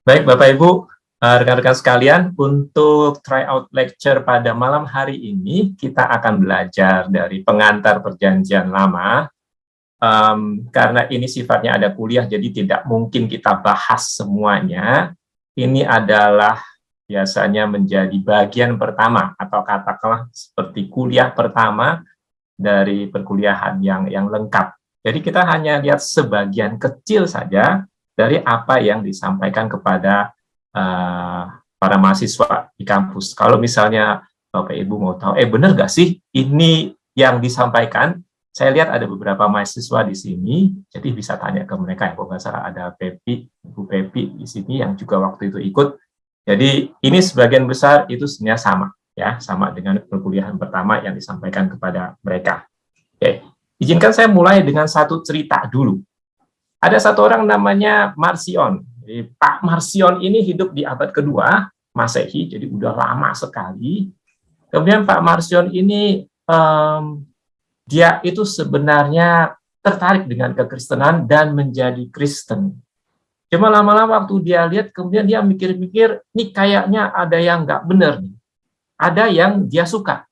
Baik, Bapak Ibu, rekan-rekan sekalian, untuk tryout lecture pada malam hari ini, kita akan belajar dari pengantar Perjanjian Lama. Karena ini sifatnya ada kuliah, jadi tidak mungkin kita bahas semuanya. Ini adalah biasanya menjadi bagian pertama, atau katakanlah seperti kuliah pertama dari perkuliahan yang lengkap. Jadi kita hanya lihat sebagian kecil saja dari apa yang disampaikan kepada para mahasiswa di kampus. Kalau misalnya Bapak Ibu mau tahu, benar nggak sih ini yang disampaikan? Saya lihat ada beberapa mahasiswa di sini, jadi bisa tanya ke mereka. Kalau nggak salah ada Pepi, Ibu Pepi di sini yang juga waktu itu ikut. Jadi ini sebagian besar itu sebenarnya sama, ya, sama dengan perkuliahan pertama yang disampaikan kepada mereka. Oke, izinkan saya mulai dengan satu cerita dulu. Ada satu orang namanya Marcion. Jadi, Pak Marcion ini hidup di abad kedua Masehi, jadi udah lama sekali. Kemudian Pak Marcion ini dia itu sebenarnya tertarik dengan kekristenan dan menjadi Kristen. Cuma lama-lama waktu dia lihat, kemudian dia mikir-mikir, ini kayaknya ada yang nggak benar nih. Ada yang dia suka.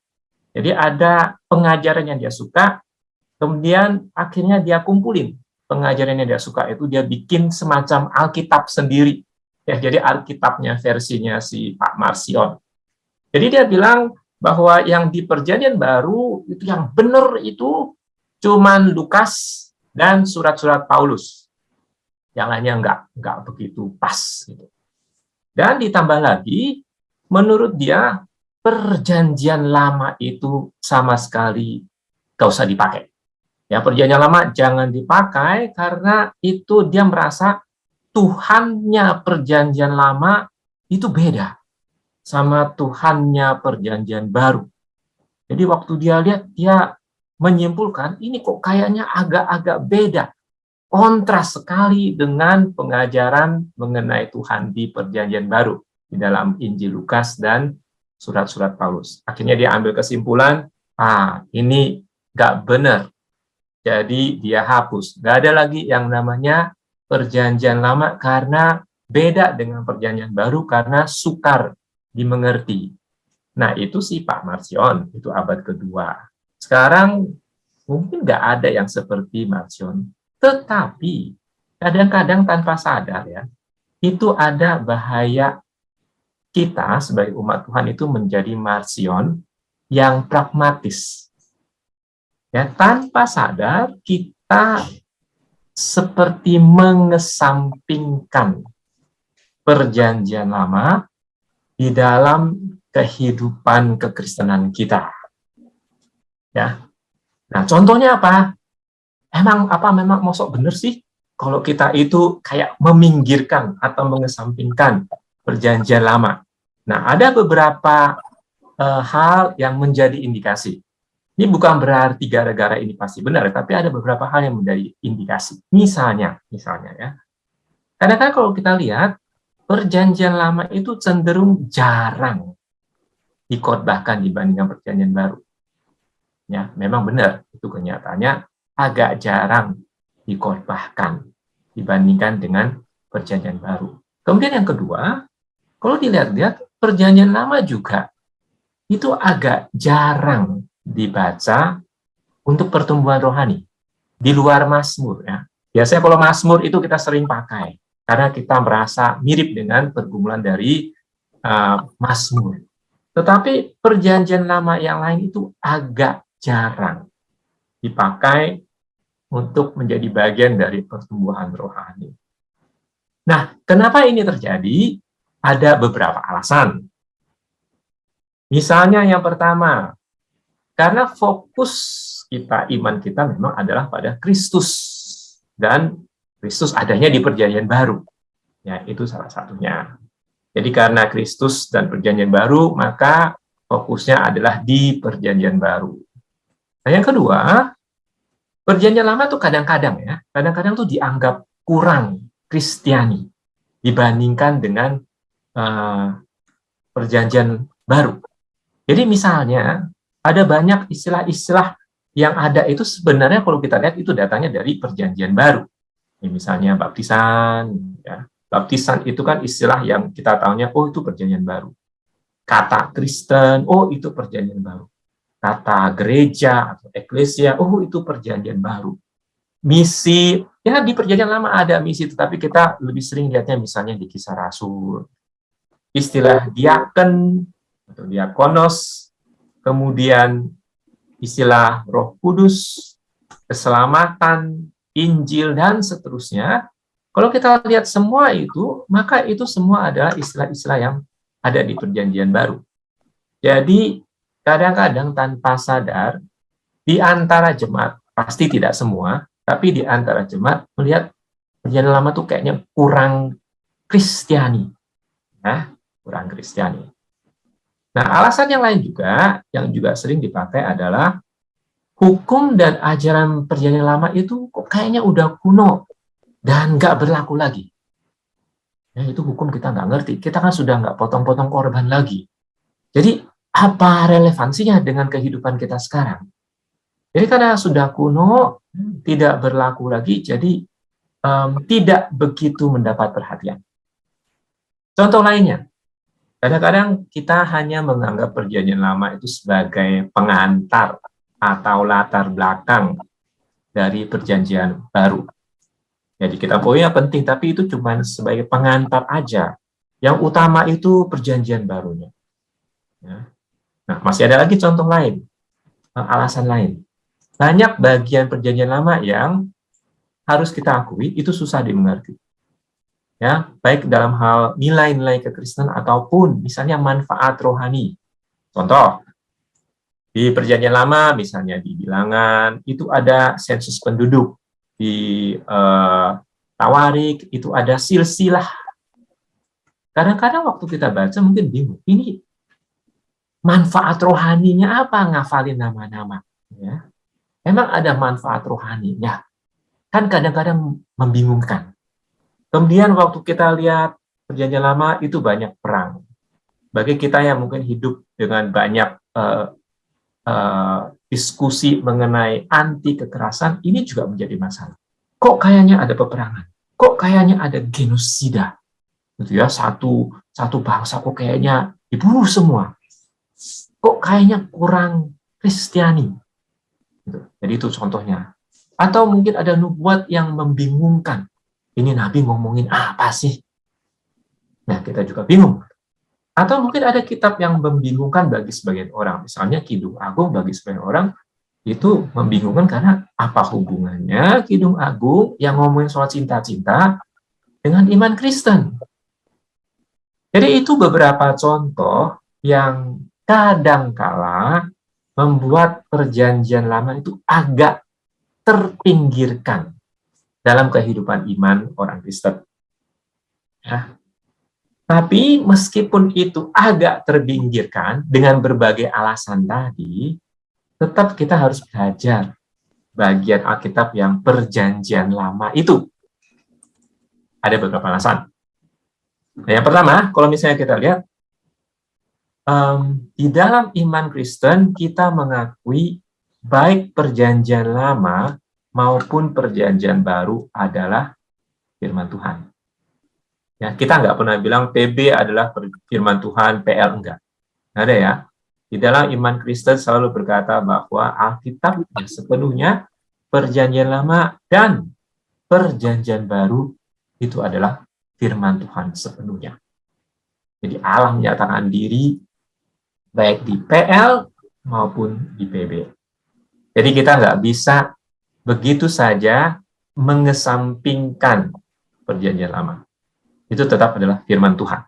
Jadi ada pengajaran yang dia suka, kemudian akhirnya dia kumpulin pengajaran yang dia suka itu, dia bikin semacam Alkitab sendiri. Ya, jadi Alkitabnya versinya si Pak Marcion. Jadi dia bilang bahwa yang di Perjanjian Baru itu yang benar itu cuman Lukas dan surat-surat Paulus. Yang lainnya enggak begitu pas. Gitu. Dan ditambah lagi, menurut dia Perjanjian Lama itu sama sekali nggak usah dipakai. Ya, Perjanjian Lama jangan dipakai karena itu dia merasa Tuhannya Perjanjian Lama itu beda sama Tuhannya Perjanjian Baru. Jadi waktu dia lihat, dia menyimpulkan ini kok kayaknya agak-agak beda. Kontras sekali dengan pengajaran mengenai Tuhan di Perjanjian Baru di dalam Injil Lukas dan surat-surat Paulus. Akhirnya dia ambil kesimpulan, ini nggak benar. Jadi dia hapus. Nggak ada lagi yang namanya Perjanjian Lama karena beda dengan Perjanjian Baru karena sukar dimengerti. Nah, itu si Pak Marcion, itu abad kedua. Sekarang mungkin nggak ada yang seperti Marcion. Tetapi kadang-kadang tanpa sadar ya, itu ada bahaya kita sebagai umat Tuhan itu menjadi Marcion yang pragmatis. Ya, tanpa sadar kita seperti mengesampingkan Perjanjian Lama di dalam kehidupan kekristenan kita. Ya. Nah, contohnya apa? Memang mosok bener sih kalau kita itu kayak meminggirkan atau mengesampingkan Perjanjian Lama. Nah, ada beberapa hal yang menjadi indikasi. Ini bukan berarti gara-gara ini pasti benar, tapi ada beberapa hal yang menjadi indikasi. Misalnya ya. Karena kan kalau kita lihat, Perjanjian Lama itu cenderung jarang dikhotbahkan dibandingkan Perjanjian Baru. Ya, memang benar, itu kenyataannya agak jarang dikhotbahkan dibandingkan dengan Perjanjian Baru. Kemudian yang kedua, kalau dilihat-lihat, Perjanjian Lama juga itu agak jarang dibaca untuk pertumbuhan rohani di luar Mazmur ya. Biasanya kalau Mazmur itu kita sering pakai karena kita merasa mirip dengan pergumulan dari Mazmur. Tetapi Perjanjian Lama yang lain itu agak jarang dipakai untuk menjadi bagian dari pertumbuhan rohani. Nah, kenapa ini terjadi? Ada beberapa alasan. Misalnya yang pertama, karena fokus kita, iman kita memang adalah pada Kristus. Dan Kristus adanya di Perjanjian Baru. Ya, itu salah satunya. Jadi karena Kristus dan Perjanjian Baru, maka fokusnya adalah di Perjanjian Baru. Nah, yang kedua, Perjanjian Lama tuh kadang-kadang tuh dianggap kurang Kristiani dibandingkan dengan Perjanjian Baru. Jadi misalnya, ada banyak istilah-istilah yang ada itu sebenarnya kalau kita lihat itu datanya dari Perjanjian Baru. Misalnya baptisan, ya. Baptisan itu kan istilah yang kita tahunya, oh itu perjanjian baru. Kata Kristen, oh itu perjanjian baru. Kata gereja atau eklesia, oh itu perjanjian baru. Misi, ya di perjanjian lama ada misi, tetapi kita lebih sering lihatnya misalnya di Kisah Rasul. Istilah diaken atau diakonos, kemudian istilah Roh Kudus, keselamatan, Injil, dan seterusnya. Kalau kita lihat semua itu, maka itu semua adalah istilah-istilah yang ada di perjanjian baru. Jadi, kadang-kadang tanpa sadar, di antara jemaat, pasti tidak semua, tapi di antara jemaat melihat perjanjian lama itu kayaknya kurang Kristiani. Nah, kurang Kristiani. Nah, alasan yang lain juga, yang juga sering dipakai adalah hukum dan ajaran perjanjian lama itu kok kayaknya udah kuno dan nggak berlaku lagi. Ya, itu hukum kita nggak ngerti. Kita kan sudah nggak potong-potong korban lagi. Jadi, apa relevansinya dengan kehidupan kita sekarang? Jadi, karena sudah kuno, tidak berlaku lagi, jadi tidak begitu mendapat perhatian. Contoh lainnya, kadang-kadang kita hanya menganggap perjanjian lama itu sebagai pengantar atau latar belakang dari perjanjian baru. Jadi kita poinnya penting, tapi itu cuma sebagai pengantar aja. Yang utama itu perjanjian barunya. Ya. Nah, masih ada lagi contoh lain, alasan lain. Banyak bagian perjanjian lama yang harus kita akui itu susah dimengerti. Ya, baik dalam hal nilai-nilai kekristenan ataupun misalnya manfaat rohani. Contoh, di perjanjian lama misalnya di Bilangan itu ada sensus penduduk. Di Tawarik itu ada silsilah. Kadang-kadang waktu kita baca mungkin bingung, ini manfaat rohaninya apa ngafalin nama-nama? Ya. Emang ada manfaat rohaninya? Kan kadang-kadang membingungkan. Kemudian waktu kita lihat perjanjian lama itu banyak perang. Bagi kita yang mungkin hidup dengan banyak diskusi mengenai anti kekerasan, ini juga menjadi masalah. Kok kayaknya ada peperangan? Kok kayaknya ada genosida? Gitu ya, satu bangsa kok kayaknya dibunuh semua. Kok kayaknya kurang Kristiani? Gitu. Jadi itu contohnya. Atau mungkin ada nubuat yang membingungkan. Ini Nabi ngomongin apa sih? Nah, kita juga bingung. Atau mungkin ada kitab yang membingungkan bagi sebagian orang. Misalnya Kidung Agung bagi sebagian orang itu membingungkan karena apa hubungannya Kidung Agung yang ngomongin soal cinta-cinta dengan iman Kristen. Jadi itu beberapa contoh yang kadangkala membuat perjanjian lama itu agak terpinggirkan dalam kehidupan iman orang Kristen. Ya. Tapi meskipun itu agak terpinggirkan dengan berbagai alasan tadi, tetap kita harus belajar bagian Alkitab yang perjanjian lama itu. Ada beberapa alasan. Nah, yang pertama, kalau misalnya kita lihat, di dalam iman Kristen kita mengakui baik perjanjian lama maupun perjanjian baru adalah firman Tuhan. Ya, kita nggak pernah bilang PB adalah firman Tuhan, PL enggak. Nggak ada ya. Di dalam iman Kristen selalu berkata bahwa Alkitab sepenuhnya perjanjian lama dan perjanjian baru itu adalah firman Tuhan sepenuhnya. Jadi Allah menyatakan diri baik di PL maupun di PB. Jadi kita nggak bisa begitu saja mengesampingkan perjanjian lama. Itu tetap adalah firman Tuhan.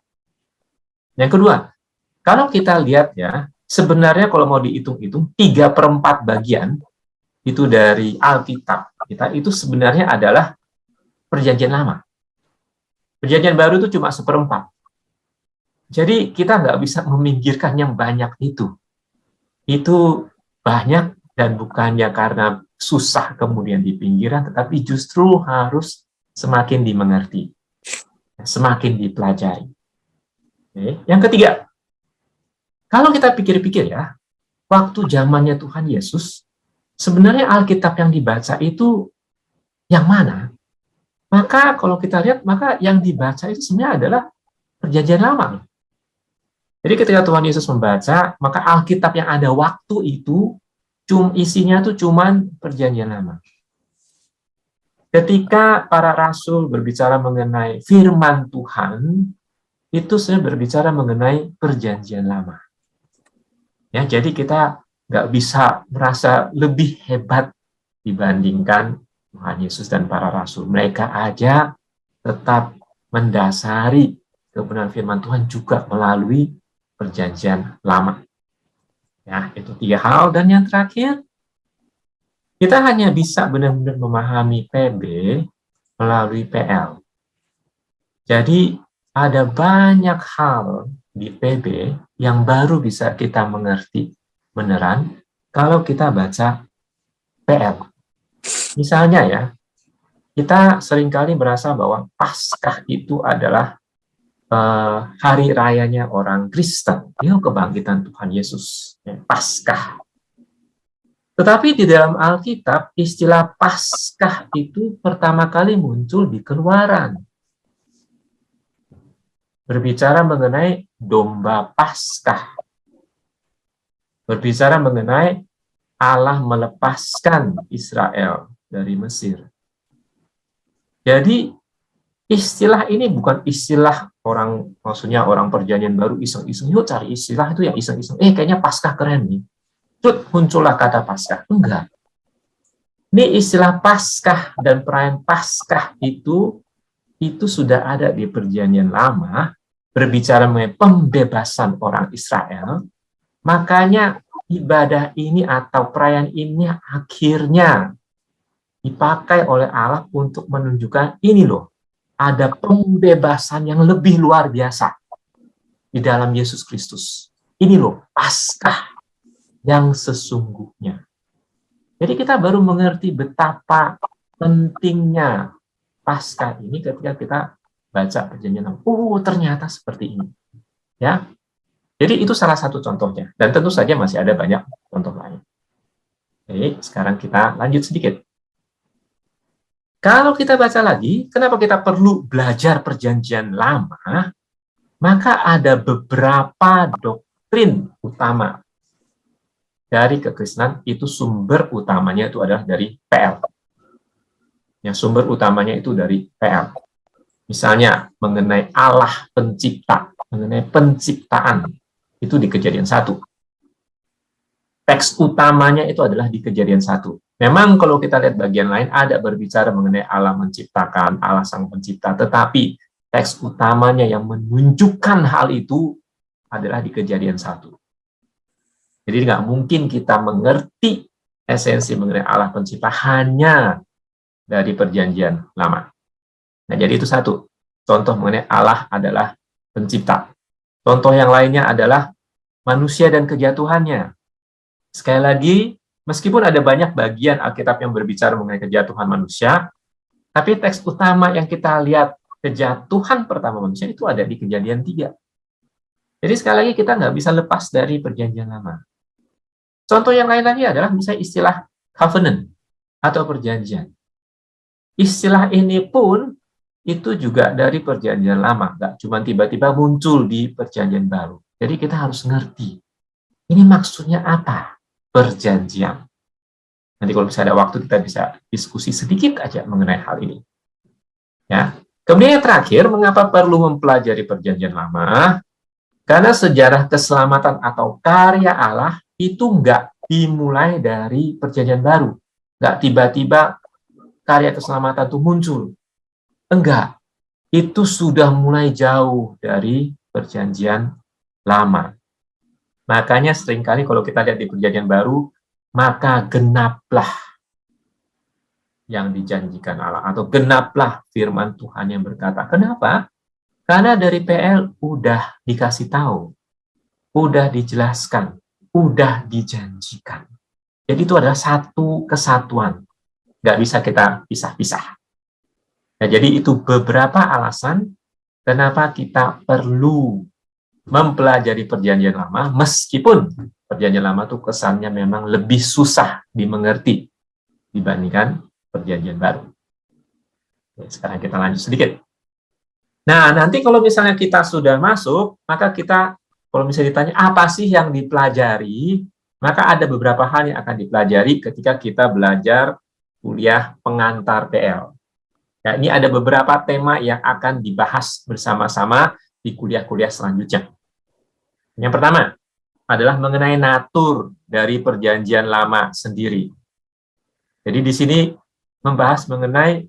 Yang kedua, kalau kita lihat ya, sebenarnya kalau mau dihitung-hitung, 3/4 bagian itu dari Alkitab kita itu sebenarnya adalah perjanjian lama. Perjanjian baru itu cuma 1/4. Jadi kita nggak bisa meminggirkan yang banyak itu. Itu banyak dan bukannya karena susah kemudian di pinggiran, tetapi justru harus semakin dimengerti. Semakin dipelajari. Oke. Yang ketiga, kalau kita pikir-pikir ya, waktu zamannya Tuhan Yesus, sebenarnya Alkitab yang dibaca itu yang mana? Maka kalau kita lihat, maka yang dibaca itu sebenarnya adalah perjanjian lama. Jadi ketika Tuhan Yesus membaca, maka Alkitab yang ada waktu itu, isinya tuh cuman perjanjian lama. Ketika para rasul berbicara mengenai firman Tuhan, itu sebenarnya berbicara mengenai perjanjian lama. Ya, jadi kita nggak bisa merasa lebih hebat dibandingkan Tuhan Yesus dan para rasul. Mereka aja tetap mendasari kebenaran firman Tuhan juga melalui perjanjian lama. Ya, itu 3 hal. Dan yang terakhir, kita hanya bisa benar-benar memahami PB melalui PL. Jadi, ada banyak hal di PB yang baru bisa kita mengerti beneran kalau kita baca PL. Misalnya ya, kita seringkali merasa bahwa Paskah itu adalah hari rayanya orang Kristen, itu kebangkitan Tuhan Yesus, ya, Paskah. Tetapi di dalam Alkitab, istilah Paskah itu pertama kali muncul di Keluaran. Berbicara mengenai domba Paskah. Berbicara mengenai Allah melepaskan Israel dari Mesir. Jadi, istilah ini bukan istilah orang, maksudnya orang perjanjian baru iseng-iseng, yuk cari istilah itu yang iseng-iseng. Kayaknya Paskah keren nih. Terus muncullah kata Paskah. Enggak. Ini istilah Paskah dan perayaan Paskah itu sudah ada di perjanjian lama, berbicara mengenai pembebasan orang Israel. Makanya ibadah ini atau perayaan ini akhirnya dipakai oleh Allah untuk menunjukkan ini loh, ada pembebasan yang lebih luar biasa di dalam Yesus Kristus. Ini loh, Paskah yang sesungguhnya. Jadi kita baru mengerti betapa pentingnya Paskah ini ketika kita baca perjanjian lama. Ternyata seperti ini. Ya. Jadi itu salah satu contohnya. Dan tentu saja masih ada banyak contoh lain. Oke, sekarang kita lanjut sedikit. Kalau kita baca lagi, kenapa kita perlu belajar perjanjian lama? Maka ada beberapa doktrin utama dari kekristenan, itu sumber utamanya itu adalah dari PL. Yang sumber utamanya itu dari PL. Misalnya mengenai Allah pencipta, mengenai penciptaan, itu di Kejadian 1. Teks utamanya itu adalah di Kejadian 1. Memang kalau kita lihat bagian lain ada berbicara mengenai Allah menciptakan, Allah sang pencipta, tetapi teks utamanya yang menunjukkan hal itu adalah di Kejadian 1. Jadi nggak mungkin kita mengerti esensi mengenai Allah pencipta hanya dari perjanjian lama. Nah, jadi itu satu. Contoh mengenai Allah adalah pencipta. Contoh yang lainnya adalah manusia dan kejatuhannya. Sekali lagi, meskipun ada banyak bagian Alkitab yang berbicara mengenai kejatuhan manusia, tapi teks utama yang kita lihat kejatuhan pertama manusia itu ada di Kejadian 3. Jadi sekali lagi kita nggak bisa lepas dari perjanjian lama. Contoh yang lain lagi adalah misalnya istilah covenant atau perjanjian. Istilah ini pun itu juga dari perjanjian lama, nggak cuma tiba-tiba muncul di perjanjian baru. Jadi kita harus ngerti, ini maksudnya apa perjanjian. Nanti kalau bisa ada waktu kita bisa diskusi sedikit aja mengenai hal ini. Ya. Kemudian yang terakhir, mengapa perlu mempelajari perjanjian lama? Karena sejarah keselamatan atau karya Allah itu nggak dimulai dari perjanjian baru. Nggak tiba-tiba karya keselamatan itu muncul. Enggak. Itu sudah mulai jauh dari perjanjian lama. Makanya seringkali kalau kita lihat di perjanjian baru, maka genaplah yang dijanjikan Allah. Atau genaplah firman Tuhan yang berkata. Kenapa? Karena dari PL udah dikasih tahu, udah dijelaskan, udah dijanjikan. Jadi itu adalah satu kesatuan. Nggak bisa kita pisah-pisah. Nah, jadi itu beberapa alasan kenapa kita perlu mempelajari perjanjian lama, meskipun perjanjian lama itu kesannya memang lebih susah dimengerti dibandingkan perjanjian baru. Sekarang kita lanjut sedikit. Nah, nanti kalau misalnya kita sudah masuk, maka kita, kalau misalnya ditanya, apa sih yang dipelajari? Maka ada beberapa hal yang akan dipelajari ketika kita belajar kuliah pengantar PL. Ya, ini ada beberapa tema yang akan dibahas bersama-sama di kuliah-kuliah selanjutnya. Yang pertama adalah mengenai natur dari perjanjian lama sendiri. Jadi di sini membahas mengenai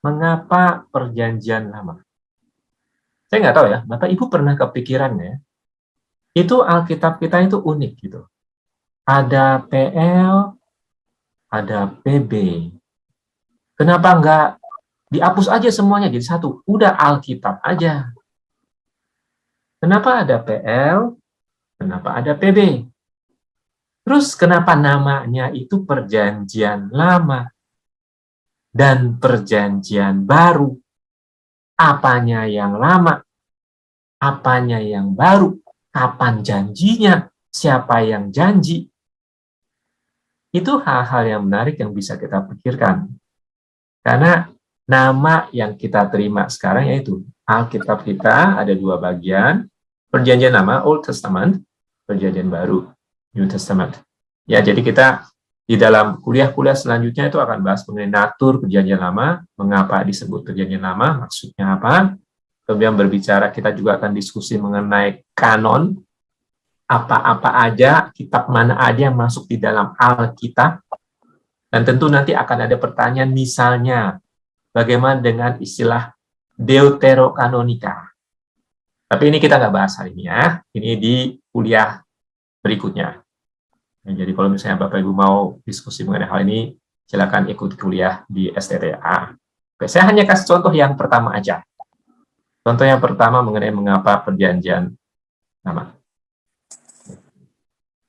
mengapa perjanjian lama. Saya nggak tahu ya, Bapak Ibu pernah kepikirannya, itu Alkitab kita itu unik gitu. Ada PL, ada PB. Kenapa nggak dihapus aja semuanya jadi satu? Udah Alkitab aja. Kenapa ada PL? Kenapa ada PB? Terus kenapa namanya itu perjanjian lama dan perjanjian baru? Apanya yang lama? Apanya yang baru? Kapan janjinya? Siapa yang janji? Itu hal-hal yang menarik yang bisa kita pikirkan. Karena nama yang kita terima sekarang yaitu Alkitab kita ada dua bagian, perjanjian lama, Old Testament, perjanjian baru, New Testament. Ya, jadi kita di dalam kuliah-kuliah selanjutnya itu akan bahas mengenai natur perjanjian lama, mengapa disebut perjanjian lama, maksudnya apa. Kemudian berbicara, kita juga akan diskusi mengenai kanon, apa-apa aja, kitab mana aja yang masuk di dalam Alkitab. Dan tentu nanti akan ada pertanyaan misalnya, bagaimana dengan istilah deuterokanonika. Tapi ini kita nggak bahas hari ini ya, ini di kuliah berikutnya. Ya, jadi kalau misalnya Bapak Ibu mau diskusi mengenai hal ini, silakan ikut kuliah di STTA. Oke, saya hanya kasih contoh yang pertama aja. Contoh yang pertama mengenai mengapa perjanjian lama.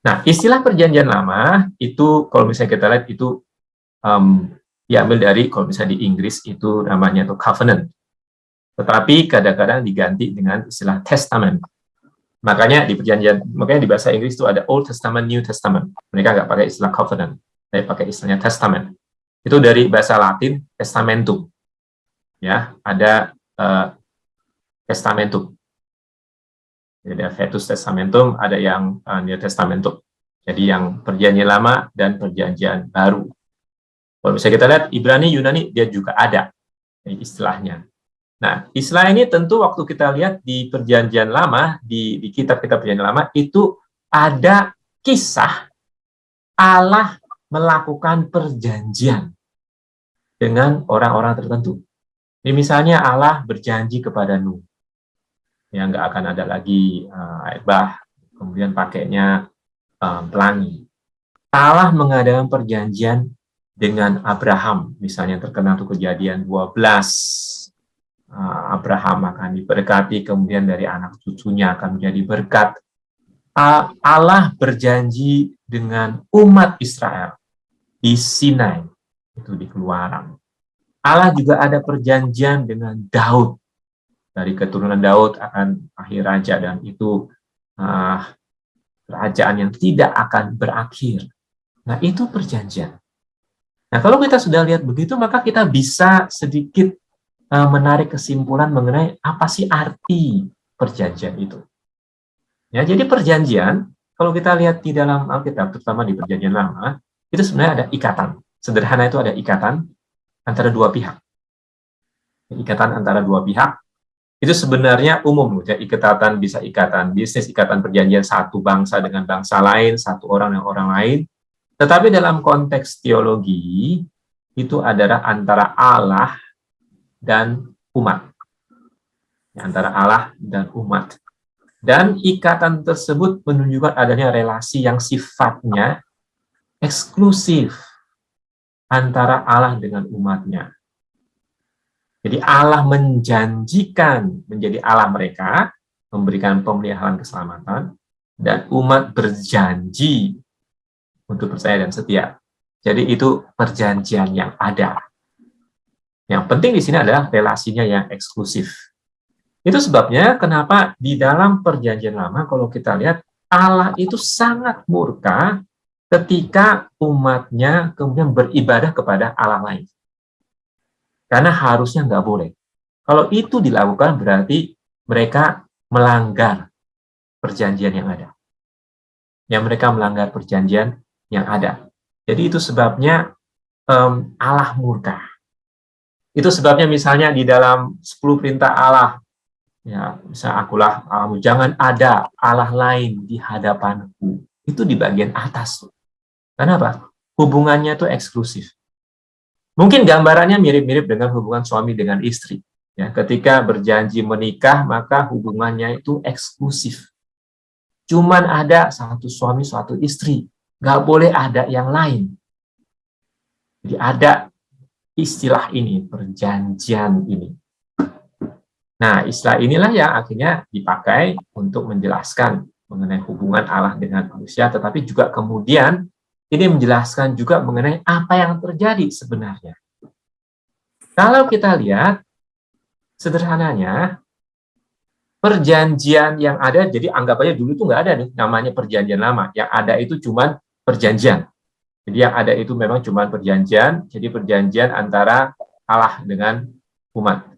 Nah, istilah perjanjian lama itu kalau misalnya kita lihat itu diambil dari, kalau misalnya di Inggris itu namanya itu covenant. Tetapi kadang-kadang diganti dengan istilah testament. Makanya di bahasa Inggris itu ada Old Testament, New Testament. Mereka nggak pakai istilah covenant, tapi pakai istilahnya testament. Itu dari bahasa Latin testamentum. Ya, ada testamentum. Jadi ada Vetus Testamentum, ada yang New Testamentum. Jadi yang perjanjian lama dan perjanjian baru. Kalau misalnya kita lihat Ibrani, Yunani, dia juga ada istilahnya. Nah, istilah ini tentu waktu kita lihat di perjanjian lama, di kitab-kitab perjanjian lama, itu ada kisah Allah melakukan perjanjian dengan orang-orang tertentu. Ini misalnya Allah berjanji kepada Nuh, yang nggak akan ada lagi air bah, kemudian pakainya pelangi. Allah mengadakan perjanjian dengan Abraham, misalnya terkenal itu Kejadian 12, Abraham akan diberkati, kemudian dari anak cucunya akan menjadi berkat. Allah berjanji dengan umat Israel di Sinai, itu di Keluaran. Allah juga ada perjanjian dengan Daud, dari keturunan Daud akan akhir raja, dan itu kerajaan yang tidak akan berakhir. Nah, itu perjanjian. Nah, kalau kita sudah lihat begitu, maka kita bisa sedikit menarik kesimpulan mengenai apa sih arti perjanjian itu. Ya, jadi perjanjian, kalau kita lihat di dalam Alkitab, terutama di perjanjian lama, itu sebenarnya ada ikatan. Sederhana itu ada ikatan antara dua pihak. Ikatan antara dua pihak itu sebenarnya umum. Ya, ikatan bisa ikatan bisnis, ikatan perjanjian satu bangsa dengan bangsa lain, satu orang dengan orang lain. Tetapi dalam konteks teologi, itu adalah antara Allah dan umat. Antara Allah dan umat. Dan ikatan tersebut menunjukkan adanya relasi yang sifatnya eksklusif antara Allah dengan umatnya. Jadi Allah menjanjikan menjadi Allah mereka, memberikan pemeliharaan keselamatan, dan umat berjanji untuk percaya dan setia. Jadi itu perjanjian yang ada. Yang penting di sini adalah relasinya yang eksklusif. Itu sebabnya kenapa di dalam perjanjian lama kalau kita lihat Allah itu sangat murka ketika umatnya kemudian beribadah kepada Allah lain. Karena harusnya nggak boleh. Kalau itu dilakukan berarti mereka melanggar perjanjian yang ada. Yang mereka melanggar perjanjian yang ada. Jadi itu sebabnya Allah murka. Itu sebabnya misalnya di dalam 10 perintah Allah, ya, misalnya akulah Allahmu, jangan ada Allah lain di hadapanku. Itu di bagian atas. Kenapa? Hubungannya itu eksklusif. Mungkin gambarannya mirip-mirip dengan hubungan suami dengan istri. Ya, ketika berjanji menikah, maka hubungannya itu eksklusif. Cuman ada satu suami, satu istri. Nggak boleh ada yang lain. Jadi ada istilah ini, perjanjian ini. Nah, istilah inilah yang akhirnya dipakai untuk menjelaskan mengenai hubungan Allah dengan manusia, tetapi juga kemudian ini menjelaskan juga mengenai apa yang terjadi sebenarnya. Kalau kita lihat, sederhananya, perjanjian yang ada, jadi anggap aja dulu itu nggak ada nih namanya perjanjian lama. Yang ada itu cuma perjanjian. Jadi yang ada itu memang cuma perjanjian, jadi perjanjian antara Allah dengan umat.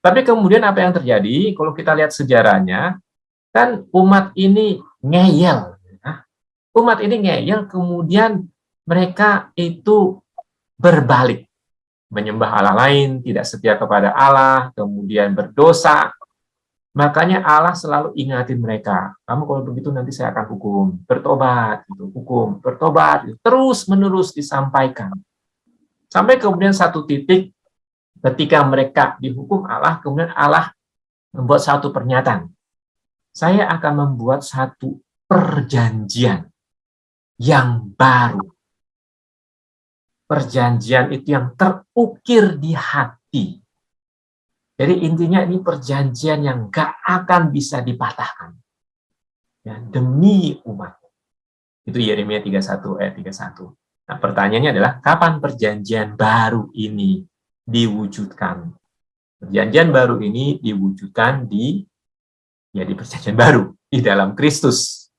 Tapi kemudian apa yang terjadi, kalau kita lihat sejarahnya, kan umat ini ngeyel. Umat ini ngeyel, kemudian mereka itu berbalik. Menyembah Allah lain, tidak setia kepada Allah, kemudian berdosa. Makanya Allah selalu ingatin mereka, kamu kalau begitu nanti saya akan hukum, bertobat, gitu. Hukum, bertobat, gitu. Terus-menerus disampaikan. Sampai kemudian satu titik, ketika mereka dihukum Allah, kemudian Allah membuat satu pernyataan. Saya akan membuat satu perjanjian yang baru. Perjanjian itu yang terukir di hati. Jadi intinya ini perjanjian yang gak akan bisa dipatahkan. Ya, demi umat. Itu Yeremia 31 ayat 31. Nah, pertanyaannya adalah kapan perjanjian baru ini diwujudkan? Perjanjian baru ini diwujudkan di perjanjian baru di dalam Kristus.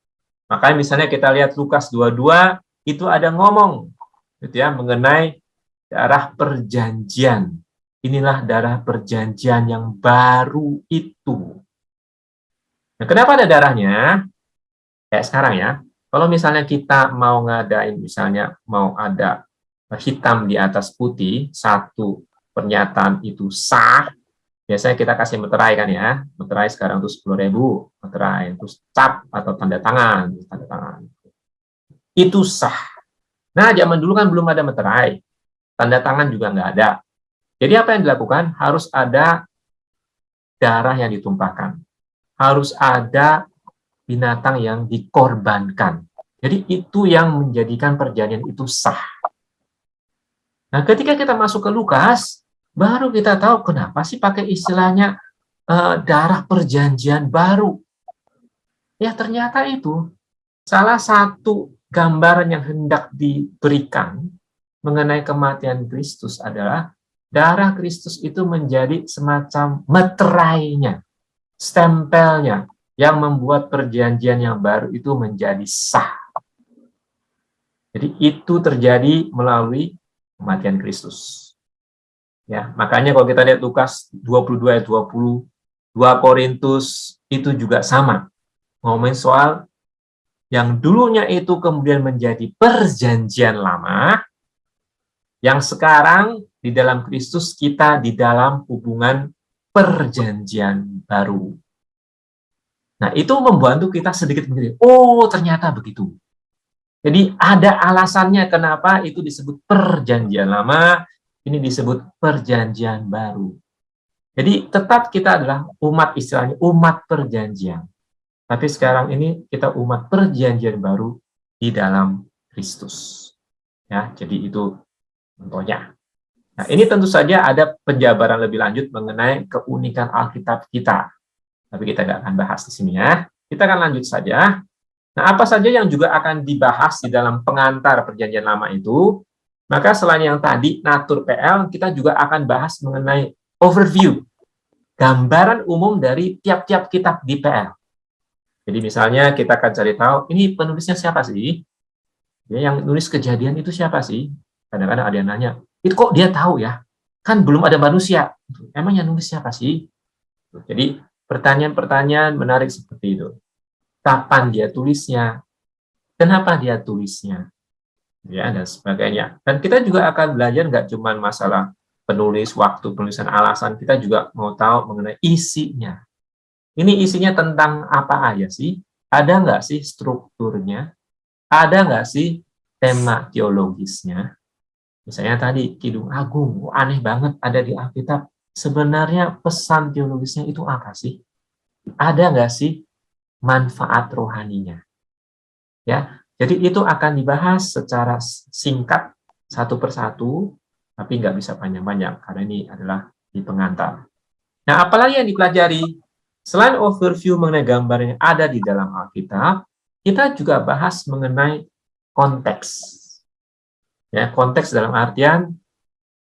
Makanya misalnya kita lihat Lukas 22 itu ada ngomong gitu ya mengenai darah perjanjian. Inilah darah perjanjian yang baru itu. Nah, kenapa ada darahnya? Kayak sekarang ya. Kalau misalnya kita mau ngadain, misalnya mau ada hitam di atas putih, satu pernyataan itu sah, biasanya kita kasih meterai kan ya. Meterai sekarang itu 10.000, meterai terus cap atau tanda tangan. Itu sah. Nah, zaman dulu kan belum ada meterai. Tanda tangan juga nggak ada. Jadi apa yang dilakukan? Harus ada darah yang ditumpahkan. Harus ada binatang yang dikorbankan. Jadi itu yang menjadikan perjanjian itu sah. Nah, ketika kita masuk ke Lukas, baru kita tahu kenapa sih pakai istilahnya darah perjanjian baru. Ya, ternyata itu salah satu gambaran yang hendak diberikan mengenai kematian Kristus adalah darah Kristus itu menjadi semacam meterainya, stempelnya, yang membuat perjanjian yang baru itu menjadi sah. Jadi itu terjadi melalui kematian Kristus. Ya, makanya kalau kita lihat Lukas 22 ayat 20, 2 Korintus itu juga sama. Ngomongin soal yang dulunya itu kemudian menjadi perjanjian lama, yang sekarang di dalam Kristus kita di dalam hubungan perjanjian baru. Nah, itu membantu kita sedikit mengerti. Oh, ternyata begitu. Jadi ada alasannya kenapa itu disebut perjanjian lama, ini disebut perjanjian baru. Jadi tetap kita adalah umat, istilahnya umat perjanjian. Tapi sekarang ini kita umat perjanjian baru di dalam Kristus. Ya, jadi itu contohnya. Nah, ini tentu saja ada penjabaran lebih lanjut mengenai keunikan Alkitab kita. Tapi kita nggak akan bahas di sini ya. Kita akan lanjut saja. Nah, apa saja yang juga akan dibahas di dalam pengantar perjanjian lama itu? Maka selain yang tadi, Natur PL, kita juga akan bahas mengenai overview. Gambaran umum dari tiap-tiap kitab di PL. Jadi misalnya kita akan cari tahu, ini penulisnya siapa sih? Ya, yang nulis Kejadian itu siapa sih? Kadang-kadang ada yang nanya, itu kok dia tahu ya? kan belum ada manusia. Emang yang nulis siapa sih? Jadi pertanyaan-pertanyaan menarik seperti itu. Kapan dia tulisnya? Kenapa dia tulisnya? Ya, dan sebagainya. Dan kita juga akan belajar nggak cuma masalah penulis, waktu penulisan, alasan, kita juga mau tahu mengenai isinya. Ini isinya tentang apa aja sih? Ada nggak sih strukturnya? Ada nggak sih tema teologisnya? Misalnya tadi Kidung Agung, aneh banget ada di Alkitab. Sebenarnya pesan teologisnya itu apa sih? Ada nggak sih manfaat rohaninya? Ya, jadi itu akan dibahas secara singkat satu persatu, tapi nggak bisa panjang-panjang karena ini adalah di pengantar. Nah, apalagi yang dipelajari? Selain overview mengenai gambar yang ada di dalam Alkitab, kita juga bahas mengenai konteks. Ya, konteks dalam artian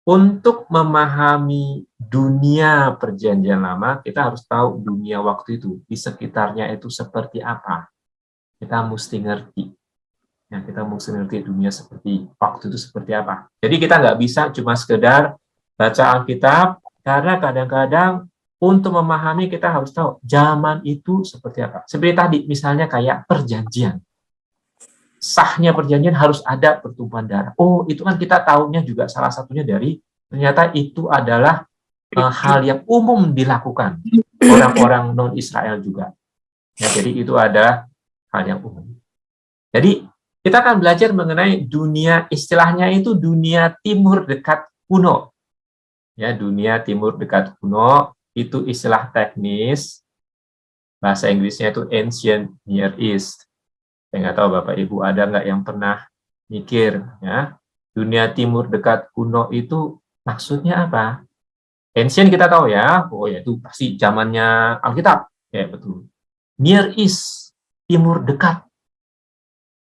untuk memahami dunia perjanjian lama, kita harus tahu dunia waktu itu, di sekitarnya itu seperti apa. Kita mesti ngerti. Ya, kita mesti ngerti dunia seperti waktu itu seperti apa. Jadi kita nggak bisa cuma sekedar baca Alkitab, karena kadang-kadang untuk memahami kita harus tahu zaman itu seperti apa. Seperti tadi, misalnya kayak perjanjian. Sahnya perjanjian harus ada pertumpahan darah. Oh, itu kan kita tahunya juga salah satunya dari ternyata itu adalah hal yang umum dilakukan orang-orang non-Israel juga. Ya, jadi itu ada hal yang umum. Jadi kita akan belajar mengenai dunia, istilahnya itu dunia timur dekat kuno. Ya, dunia timur dekat kuno itu istilah teknis, bahasa Inggrisnya itu Ancient Near East. Saya nggak tahu Bapak Ibu ada nggak yang pernah mikir, ya, dunia timur dekat kuno itu maksudnya apa? Ancient kita tahu ya, oh ya itu pasti zamannya Alkitab, ya betul. Near East, timur dekat.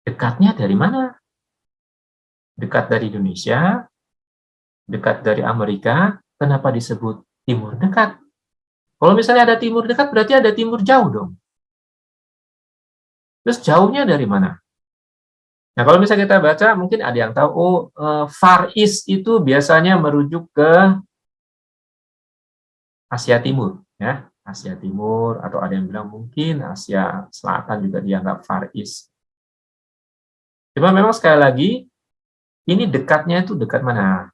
Dekatnya dari mana? Dekat dari Indonesia, dekat dari Amerika, kenapa disebut timur dekat? Kalau misalnya ada timur dekat, berarti ada timur jauh dong. Terus jauhnya dari mana? Nah, kalau misalnya kita baca, mungkin ada yang tahu, oh, Far East itu biasanya merujuk ke Asia Timur, ya, Asia Timur, atau ada yang bilang mungkin Asia Selatan juga dianggap Far East. Cuma memang sekali lagi, ini dekatnya itu dekat mana?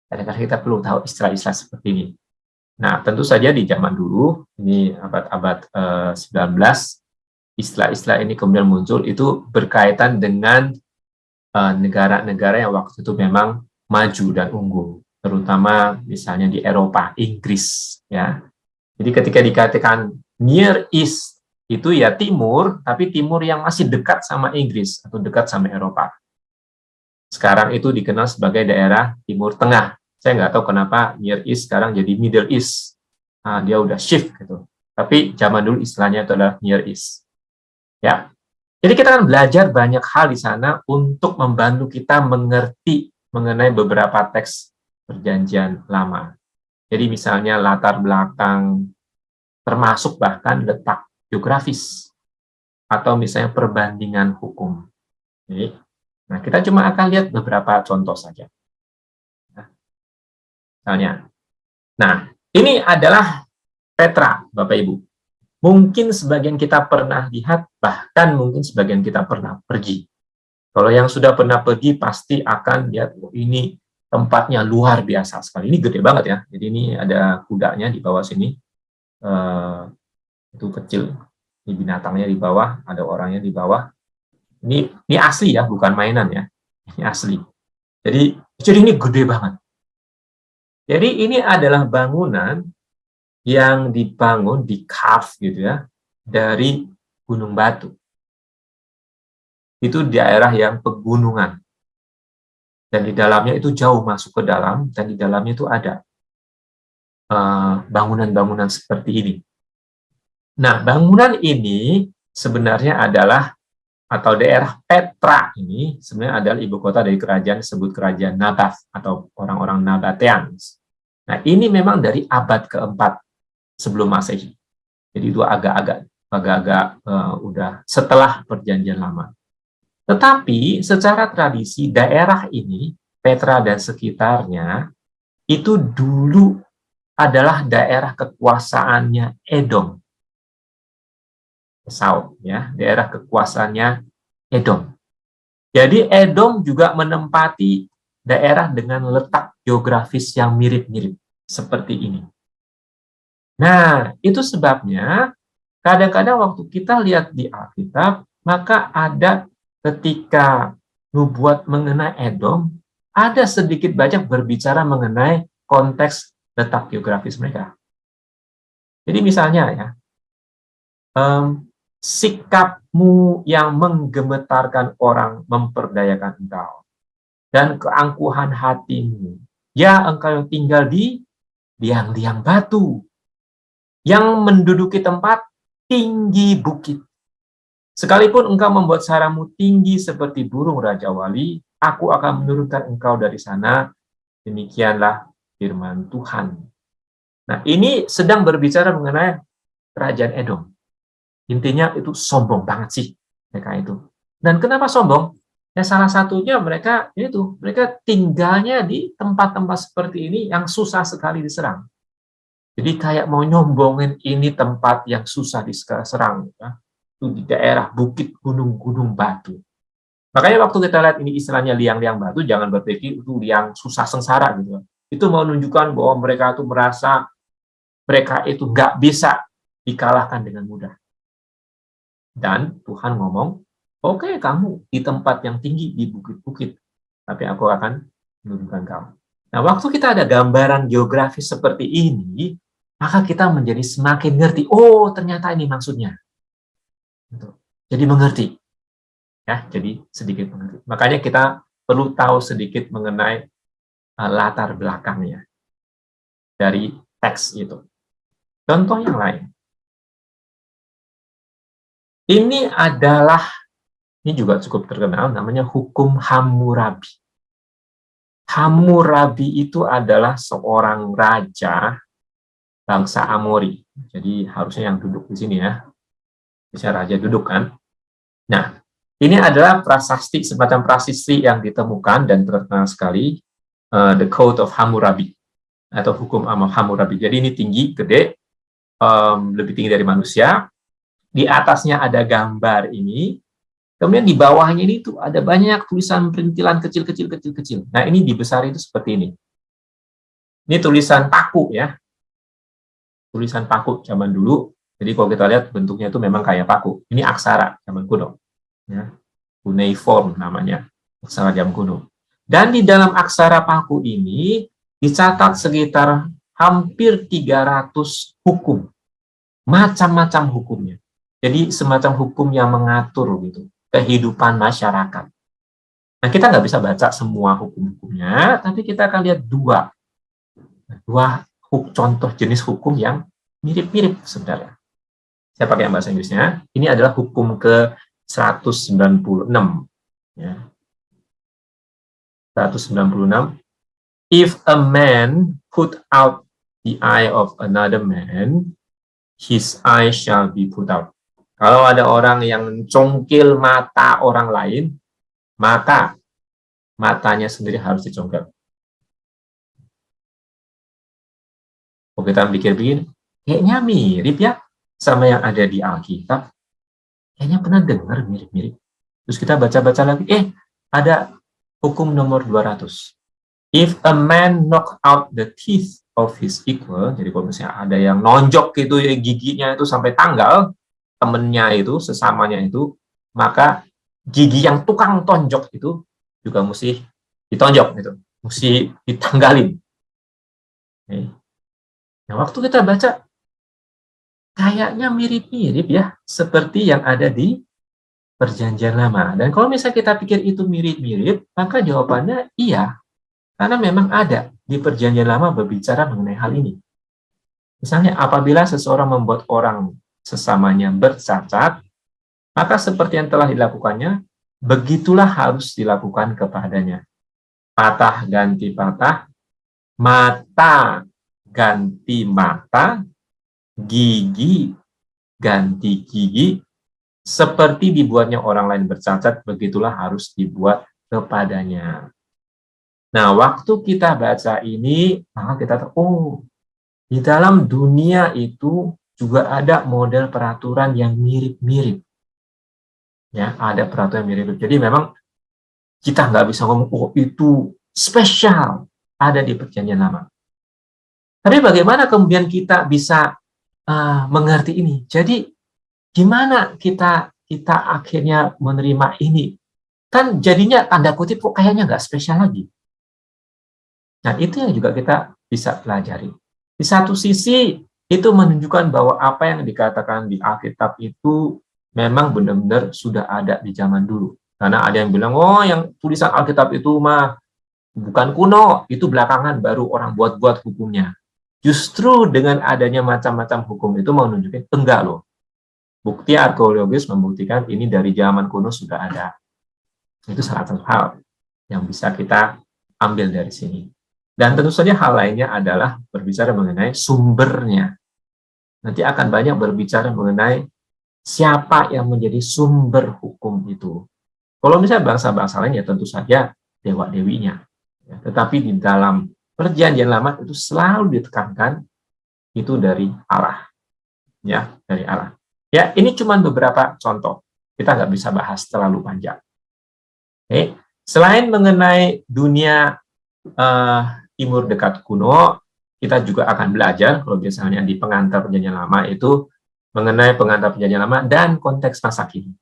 Kadang-kadang kita perlu tahu istilah-istilah seperti ini. Nah, tentu saja di zaman dulu, ini abad-abad 19, istilah-istilah ini kemudian muncul, itu berkaitan dengan negara-negara yang waktu itu memang maju dan unggul, terutama misalnya di Eropa, Inggris. Ya. Jadi ketika dikatakan Near East, itu ya timur, tapi timur yang masih dekat sama Inggris, atau dekat sama Eropa. Sekarang itu dikenal sebagai daerah Timur Tengah. Saya nggak tahu kenapa Near East sekarang jadi Middle East. Nah, dia udah shift gitu. Tapi zaman dulu istilahnya itu adalah Near East. Ya. Jadi kita akan belajar banyak hal di sana untuk membantu kita mengerti mengenai beberapa teks perjanjian lama. Jadi misalnya latar belakang, termasuk bahkan letak geografis, atau misalnya perbandingan hukum. Jadi, nah, kita cuma akan lihat beberapa contoh saja. Misalnya, nah, ini adalah Petra, Bapak Ibu. Mungkin sebagian kita pernah lihat, bahkan mungkin sebagian kita pernah pergi. Kalau yang sudah pernah pergi, pasti akan lihat, oh, ini tempatnya luar biasa sekali. Ini gede banget ya. Jadi ini ada kudanya di bawah sini. Itu kecil. Ini binatangnya di bawah, ada orangnya di bawah. Ini asli ya, bukan mainan ya. Ini asli. Jadi ini gede banget. Jadi ini adalah bangunan yang dibangun, di-carve gitu ya, dari gunung batu. Itu daerah yang pegunungan. Dan di dalamnya itu jauh masuk ke dalam, dan di dalamnya itu ada bangunan-bangunan seperti ini. Nah, bangunan ini sebenarnya adalah, atau daerah Petra ini, sebenarnya adalah ibu kota dari kerajaan disebut kerajaan Nabath, atau orang-orang Nabateans. Nah, ini memang dari abad keempat sebelum Masehi. Jadi itu agak-agak udah setelah perjanjian lama. Tetapi secara tradisi daerah ini, Petra dan sekitarnya, itu dulu adalah daerah kekuasaannya Edom. Esau, ya, daerah kekuasaannya Edom. Jadi Edom juga menempati daerah dengan letak geografis yang mirip-mirip seperti ini. Nah, itu sebabnya kadang-kadang waktu kita lihat di Alkitab, maka ada ketika nubuat mengenai Edom, ada sedikit banyak berbicara mengenai konteks letak geografis mereka. Jadi misalnya ya, sikapmu yang menggemetarkan orang memperdayakan engkau, dan keangkuhan hatimu, ya engkau tinggal di liang-liang batu, yang menduduki tempat tinggi bukit. Sekalipun engkau membuat saramu tinggi seperti burung Raja Wali, aku akan menurunkan engkau dari sana. Demikianlah firman Tuhan. Nah, ini sedang berbicara mengenai kerajaan Edom. Intinya itu sombong banget sih mereka itu. Dan kenapa sombong? Ya salah satunya mereka tinggalnya di tempat-tempat seperti ini yang susah sekali diserang. Jadi kayak mau nyombongin ini tempat yang susah diserang, ya. Itu di daerah bukit, gunung-gunung batu. Makanya waktu kita lihat ini istilahnya liang-liang batu, jangan berpikir itu liang susah sengsara gitu. Itu mau menunjukkan bahwa mereka itu merasa mereka itu nggak bisa dikalahkan dengan mudah. Dan Tuhan ngomong, oke, kamu di tempat yang tinggi, di bukit-bukit, tapi aku akan menurunkan kamu. Nah, waktu kita ada gambaran geografis seperti ini, maka kita menjadi semakin ngerti, oh ternyata ini maksudnya. Jadi mengerti. Ya, jadi sedikit mengerti. Makanya kita perlu tahu sedikit mengenai latar belakangnya dari teks itu. Contoh yang lain. Ini juga cukup terkenal, namanya hukum Hammurabi. Hammurabi itu adalah seorang raja bangsa Amori. Jadi harusnya yang duduk di sini ya. Bisa raja duduk kan. Nah, ini adalah prasasti, semacam prasasti yang ditemukan dan terkenal sekali, The Code of Hammurabi, atau hukum Hammurabi. Jadi ini tinggi, gede, lebih tinggi dari manusia. Di atasnya ada gambar ini, kemudian di bawahnya ini tuh ada banyak tulisan perintilan kecil-kecil. Nah, ini dibesar itu seperti ini. Ini tulisan paku ya. Tulisan paku zaman dulu. Jadi kalau kita lihat bentuknya itu memang kayak paku. Ini aksara zaman kuno. Ya. Cuneiform namanya. Aksara zaman kuno. Dan di dalam aksara paku ini dicatat sekitar hampir 300 hukum. Macam-macam hukumnya. Jadi semacam hukum yang mengatur gitu kehidupan masyarakat. Nah, kita nggak bisa baca semua hukum-hukumnya, tapi kita akan lihat dua contoh jenis hukum yang mirip-mirip sebenarnya. Saya pakai yang bahasa Inggrisnya. Ini adalah hukum ke 196. Ya. 196. If a man put out the eye of another man, his eye shall be put out. Kalau ada orang yang mencongkil mata orang lain, maka matanya sendiri harus dicongkel. Kalau kita pikir-pikir, kayaknya mirip ya sama yang ada di Alkitab. Kayaknya pernah dengar mirip-mirip. Terus kita baca-baca lagi, ada hukum nomor 200. If a man knock out the teeth of his equal, jadi kalau misalnya ada yang nonjok gitu giginya itu sampai tanggal, temennya itu, sesamanya itu, maka gigi yang tukang tonjok itu juga mesti ditonjok gitu, mesti ditanggalin. Nah, waktu kita baca kayaknya mirip-mirip ya, seperti yang ada di Perjanjian Lama. Dan kalau misalnya kita pikir itu mirip-mirip, maka jawabannya iya, karena memang ada di Perjanjian Lama berbicara mengenai hal ini. Misalnya apabila seseorang membuat orang sesamanya bercacat, maka seperti yang telah dilakukannya, begitulah harus dilakukan kepadanya. Patah ganti patah, mata ganti mata, gigi ganti gigi, seperti dibuatnya orang lain bercacat, begitulah harus dibuat kepadanya. Nah, waktu kita baca ini, maka kita tahu, oh, di dalam dunia itu juga ada model peraturan yang mirip-mirip. Ya, ada peraturan yang mirip. Jadi memang kita nggak bisa ngomong, oh itu spesial, ada di Perjanjian Lama. Tapi bagaimana kemudian kita bisa mengerti ini? Jadi gimana kita akhirnya menerima ini? Kan jadinya tanda kutip kok kayaknya nggak spesial lagi. Nah, itu yang juga kita bisa pelajari. Di satu sisi, itu menunjukkan bahwa apa yang dikatakan di Alkitab itu memang benar-benar sudah ada di zaman dulu. Karena ada yang bilang, oh yang tulisan Alkitab itu mah bukan kuno, itu belakangan baru orang buat-buat hukumnya. Justru dengan adanya macam-macam hukum itu menunjukkan enggak loh. Bukti arkeologis membuktikan ini dari zaman kuno sudah ada. Itu salah satu hal yang bisa kita ambil dari sini. Dan tentu saja hal lainnya adalah berbicara mengenai sumbernya. Nanti akan banyak berbicara mengenai siapa yang menjadi sumber hukum itu. Kalau misalnya bangsa-bangsa lain ya tentu saja dewa-dewinya. Ya, tetapi di dalam Perjanjian Lama itu selalu ditekankan itu dari Allah. Ya, dari Allah. Ya, ini cuma beberapa contoh. Kita nggak bisa bahas terlalu panjang. Oke. Selain mengenai dunia timur dekat kuno, kita juga akan belajar, kalau misalnya di pengantar Perjanjian Lama itu, mengenai pengantar Perjanjian Lama dan konteks masa kini.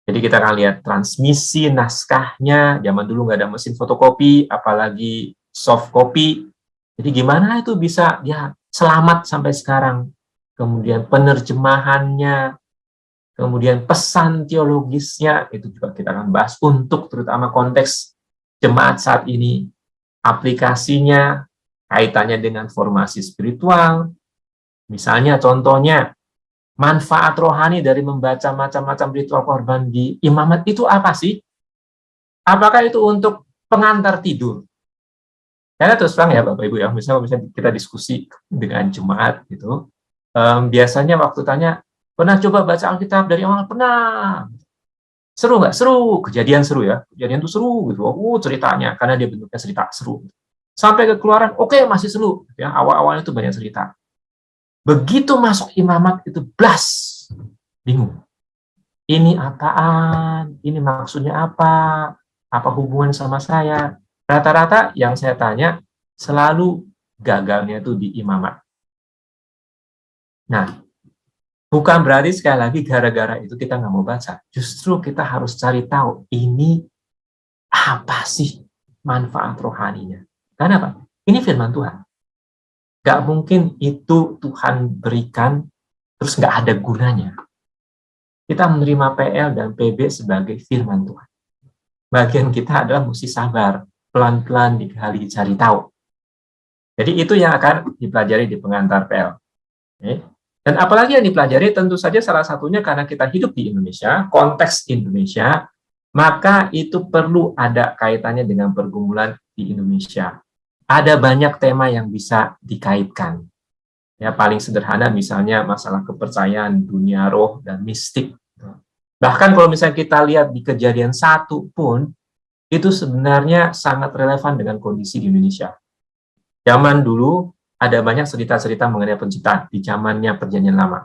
Jadi kita akan lihat transmisi naskahnya, zaman dulu nggak ada mesin fotokopi, apalagi soft copy. Jadi gimana itu bisa ya selamat sampai sekarang. Kemudian penerjemahannya, kemudian pesan teologisnya, itu juga kita akan bahas untuk terutama konteks jemaat saat ini, aplikasinya, kaitannya dengan formasi spiritual. Misalnya contohnya, manfaat rohani dari membaca macam-macam ritual korban di imamat itu apa sih? Apakah itu untuk pengantar tidur? Karena terus terang ya Bapak Ibu ya, misalnya kita diskusi dengan jemaat gitu, biasanya waktu tanya, pernah coba baca Alkitab dari awal? Pernah. Seru nggak? Seru. Kejadian seru ya. Kejadian itu seru gitu. Ceritanya, karena dia bentuknya cerita seru. Sampai ke keluaran, oke, masih seru. Ya, awal-awalnya itu banyak cerita. Begitu masuk imamat itu blas. Bingung. Ini apaan? Ini maksudnya apa? Apa hubungan sama saya? Rata-rata yang saya tanya selalu gagalnya itu di imamat. Nah, bukan berarti sekali lagi gara-gara itu kita nggak mau baca. Justru kita harus cari tahu ini apa sih manfaat rohaninya. Karena apa? Ini firman Tuhan. Nggak mungkin itu Tuhan berikan terus nggak ada gunanya. Kita menerima PL dan PB sebagai firman Tuhan. Bagian kita adalah mesti sabar, pelan-pelan dikali cari tahu. Jadi itu yang akan dipelajari di pengantar PL. Oke. Dan apalagi yang dipelajari tentu saja salah satunya karena kita hidup di Indonesia, konteks Indonesia, maka itu perlu ada kaitannya dengan pergumulan di Indonesia. Ada banyak tema yang bisa dikaitkan. Ya, paling sederhana misalnya masalah kepercayaan dunia roh dan mistik. Bahkan kalau misalnya kita lihat di Kejadian 1 pun, itu sebenarnya sangat relevan dengan kondisi di Indonesia. Zaman dulu ada banyak cerita-cerita mengenai penciptaan di zamannya Perjanjian Lama.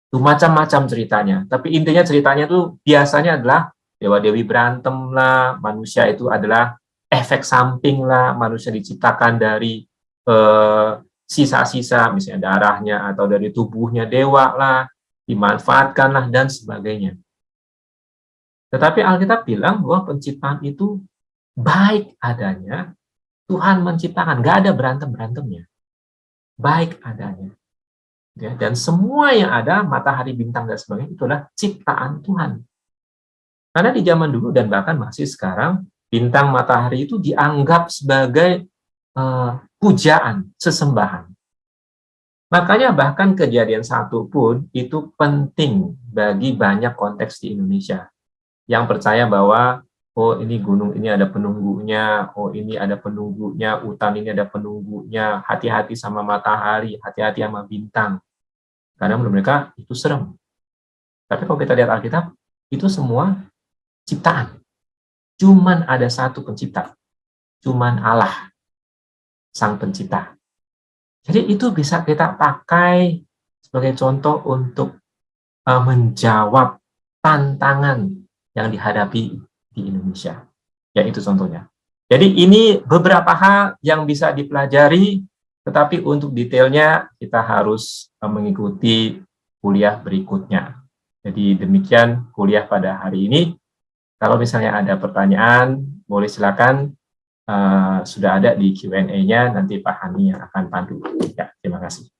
Itu macam-macam ceritanya. Tapi intinya ceritanya itu biasanya adalah dewa-dewi berantem lah, manusia itu adalah efek samping lah, manusia diciptakan dari sisa-sisa, misalnya darahnya atau dari tubuhnya dewa lah, dimanfaatkan lah, dan sebagainya. Tetapi Alkitab bilang bahwa penciptaan itu baik adanya, Tuhan menciptakan, nggak ada berantem-berantemnya. Baik adanya. Ya, dan semua yang ada, matahari, bintang, dan sebagainya, itulah ciptaan Tuhan. Karena di zaman dulu dan bahkan masih sekarang, bintang matahari itu dianggap sebagai pujaan, sesembahan. Makanya bahkan Kejadian 1 pun itu penting bagi banyak konteks di Indonesia. Yang percaya bahwa, oh ini gunung ini ada penunggunya, oh ini ada penunggunya, hutan ini ada penunggunya, hati-hati sama matahari, hati-hati sama bintang. Karena menurut mereka itu serem. Tapi kalau kita lihat Alkitab, itu semua ciptaan. Cuman ada satu pencipta. cuman Allah, Sang Pencipta. Jadi itu bisa kita pakai sebagai contoh untuk menjawab tantangan yang dihadapi di Indonesia. Ya, itu contohnya. Jadi ini beberapa hal yang bisa dipelajari, tetapi untuk detailnya kita harus mengikuti kuliah berikutnya. Jadi demikian kuliah pada hari ini. Kalau misalnya ada pertanyaan, boleh silakan. Sudah ada di Q&A-nya, nanti Pak Hani yang akan pandu. Ya, terima kasih.